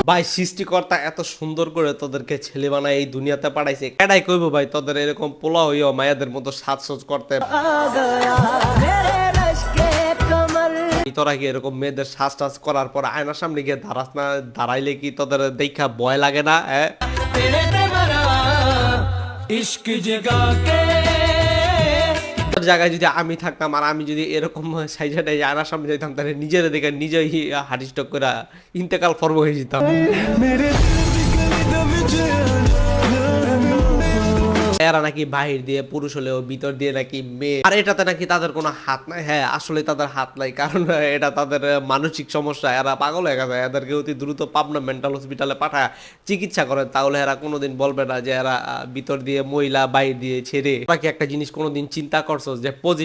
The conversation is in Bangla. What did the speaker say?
ভাই সৃষ্টিকর্তা এত সুন্দর করে তোদেরকে ছেলে বানায় এই দুনিয়াতে পাঠাইছে, কেডাই কইব ভাই তোদের এরকম পোলা হইও মায়াদের মতো সাজসজ করতে? তোরা কি এরকম মেয়েদের সাজ টাজ করার পর আয়নার সামনে গিয়ে দাঁড়াস না? দাঁড়াইলে কি তোদের দেখা ভয় লাগে না? হ্যাঁ, জায়গায় যদি আমি থাকতাম আর আমি যদি এরকম সাইজাটাই আয়নার সামনে যাইতাম, তাহলে নিজের দেখে নিজেই হার্ট স্ট্রোক করে ইন্তেকাল ফর্ম হয়ে যেতাম। এরা নাকি বাহির দিয়ে পুরুষ হলেও ভিতর দিয়ে নাকি মেয়ে, আর এটাতে নাকি তাদের কোনো হাত নাই। হ্যাঁ, আসলে তাদের হাত নাই, কারণ এটা তাদের মানসিক সমস্যা। এরা পাগল হয়ে গেছে, এদেরকে অতি দ্রুত পাবনা মেন্টাল হসপিটালে পাঠায় চিকিৎসা করেন, তাহলে এরা কোনোদিন বলবে না যে এরা ভিতর দিয়ে মহিলা বাহির দিয়ে ছেড়ে। বাকি একটা জিনিস কোনোদিন চিন্তা করছো যে পজিটিভ